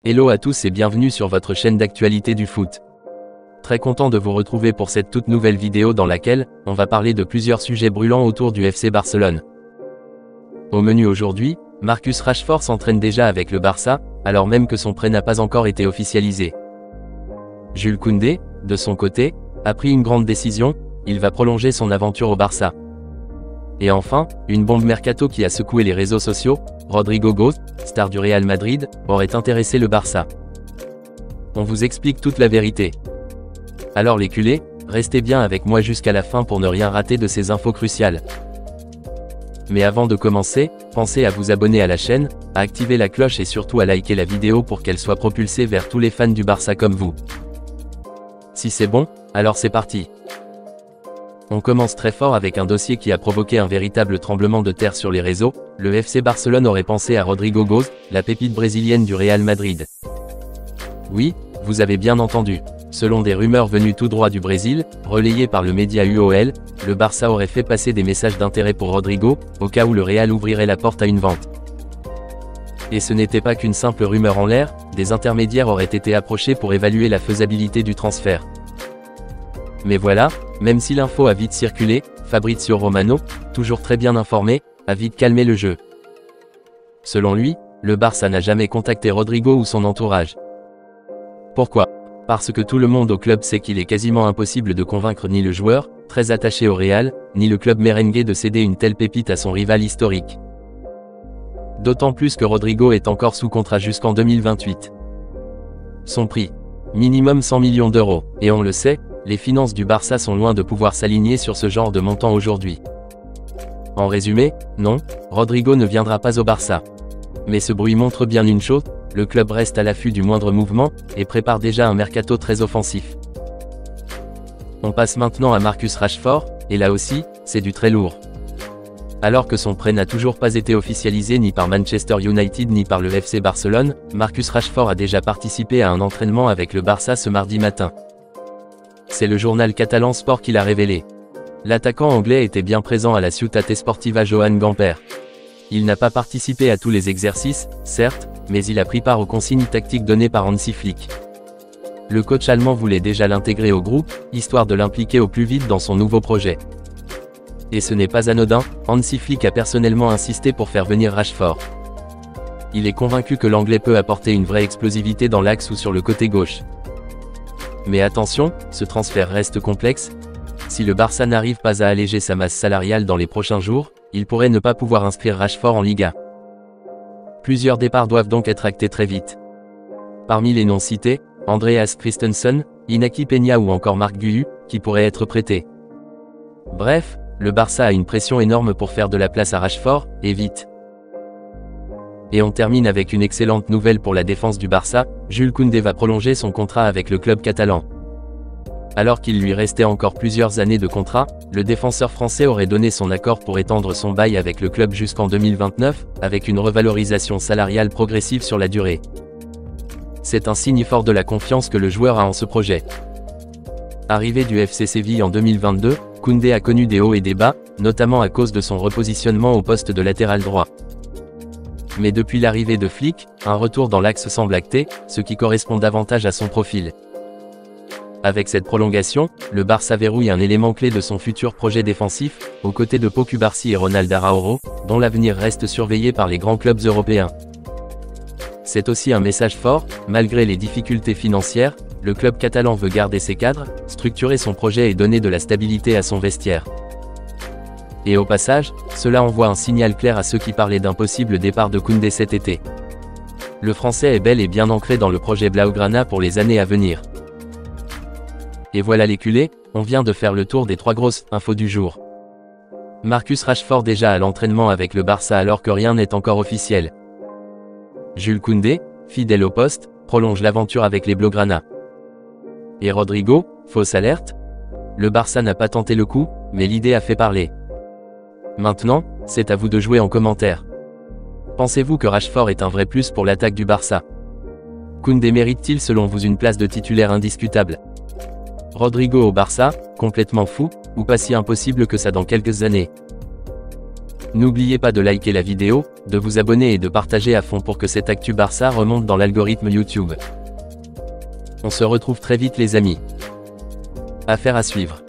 Hello à tous et bienvenue sur votre chaîne d'actualité du foot. Très content de vous retrouver pour cette toute nouvelle vidéo dans laquelle on va parler de plusieurs sujets brûlants autour du FC Barcelone. Au menu aujourd'hui, Marcus Rashford s'entraîne déjà avec le Barça, alors même que son prêt n'a pas encore été officialisé. Jules Koundé, de son côté, a pris une grande décision, il va prolonger son aventure au Barça. Et enfin, une bombe mercato qui a secoué les réseaux sociaux, Rodrigo Góes, star du Real Madrid, aurait intéressé le Barça. On vous explique toute la vérité. Alors les culés, restez bien avec moi jusqu'à la fin pour ne rien rater de ces infos cruciales. Mais avant de commencer, pensez à vous abonner à la chaîne, à activer la cloche et surtout à liker la vidéo pour qu'elle soit propulsée vers tous les fans du Barça comme vous. Si c'est bon, alors c'est parti. On commence très fort avec un dossier qui a provoqué un véritable tremblement de terre sur les réseaux. Le FC Barcelone aurait pensé à Rodrigo Góes, la pépite brésilienne du Real Madrid. Oui, vous avez bien entendu. Selon des rumeurs venues tout droit du Brésil, relayées par le média UOL, le Barça aurait fait passer des messages d'intérêt pour Rodrigo, au cas où le Real ouvrirait la porte à une vente. Et ce n'était pas qu'une simple rumeur en l'air, des intermédiaires auraient été approchés pour évaluer la faisabilité du transfert. Mais voilà, même si l'info a vite circulé, Fabrizio Romano, toujours très bien informé, a vite calmé le jeu. Selon lui, le Barça n'a jamais contacté Rodrigo ou son entourage. Pourquoi? Parce que tout le monde au club sait qu'il est quasiment impossible de convaincre ni le joueur, très attaché au Real, ni le club merengue de céder une telle pépite à son rival historique. D'autant plus que Rodrigo est encore sous contrat jusqu'en 2028. Son prix? Minimum 100 millions d'euros, et on le sait, les finances du Barça sont loin de pouvoir s'aligner sur ce genre de montant aujourd'hui. En résumé, non, Rodrigo ne viendra pas au Barça. Mais ce bruit montre bien une chose, le club reste à l'affût du moindre mouvement, et prépare déjà un mercato très offensif. On passe maintenant à Marcus Rashford, et là aussi, c'est du très lourd. Alors que son prêt n'a toujours pas été officialisé ni par Manchester United ni par le FC Barcelone, Marcus Rashford a déjà participé à un entraînement avec le Barça ce mardi matin. C'est le journal catalan Sport qui l'a révélé. L'attaquant anglais était bien présent à la Ciutat Esportiva Joan Gamper. Il n'a pas participé à tous les exercices, certes, mais il a pris part aux consignes tactiques données par Hansi Flick. Le coach allemand voulait déjà l'intégrer au groupe, histoire de l'impliquer au plus vite dans son nouveau projet. Et ce n'est pas anodin, Hansi Flick a personnellement insisté pour faire venir Rashford. Il est convaincu que l'anglais peut apporter une vraie explosivité dans l'axe ou sur le côté gauche. Mais attention, ce transfert reste complexe. Si le Barça n'arrive pas à alléger sa masse salariale dans les prochains jours, il pourrait ne pas pouvoir inscrire Rashford en Liga. Plusieurs départs doivent donc être actés très vite. Parmi les noms cités, Andreas Christensen, Inaki Peña ou encore Marc Guiu, qui pourraient être prêtés. Bref, le Barça a une pression énorme pour faire de la place à Rashford, et vite. Et on termine avec une excellente nouvelle pour la défense du Barça, Jules Koundé va prolonger son contrat avec le club catalan. Alors qu'il lui restait encore plusieurs années de contrat, le défenseur français aurait donné son accord pour étendre son bail avec le club jusqu'en 2029, avec une revalorisation salariale progressive sur la durée. C'est un signe fort de la confiance que le joueur a en ce projet. Arrivé du FC Séville en 2022, Koundé a connu des hauts et des bas, notamment à cause de son repositionnement au poste de latéral droit. Mais depuis l'arrivée de Flick, un retour dans l'axe semble acté, ce qui correspond davantage à son profil. Avec cette prolongation, le Barça verrouille un élément clé de son futur projet défensif, aux côtés de Pau Cubarsí et Ronald Araújo, dont l'avenir reste surveillé par les grands clubs européens. C'est aussi un message fort, malgré les difficultés financières, le club catalan veut garder ses cadres, structurer son projet et donner de la stabilité à son vestiaire. Et au passage, cela envoie un signal clair à ceux qui parlaient d'un possible départ de Koundé cet été. Le Français est bel et bien ancré dans le projet Blaugrana pour les années à venir. Et voilà les culés, on vient de faire le tour des 3 grosses infos du jour. Marcus Rashford déjà à l'entraînement avec le Barça alors que rien n'est encore officiel. Jules Koundé, fidèle au poste, prolonge l'aventure avec les Blaugrana. Et Rodrigo, fausse alerte? Le Barça n'a pas tenté le coup, mais l'idée a fait parler. Maintenant, c'est à vous de jouer en commentaire. Pensez-vous que Rashford est un vrai plus pour l'attaque du Barça? Koundé mérite-t-il selon vous une place de titulaire indiscutable? Rodrigo au Barça, complètement fou, ou pas si impossible que ça dans quelques années? N'oubliez pas de liker la vidéo, de vous abonner et de partager à fond pour que cette actu Barça remonte dans l'algorithme YouTube. On se retrouve très vite les amis. Affaire à suivre.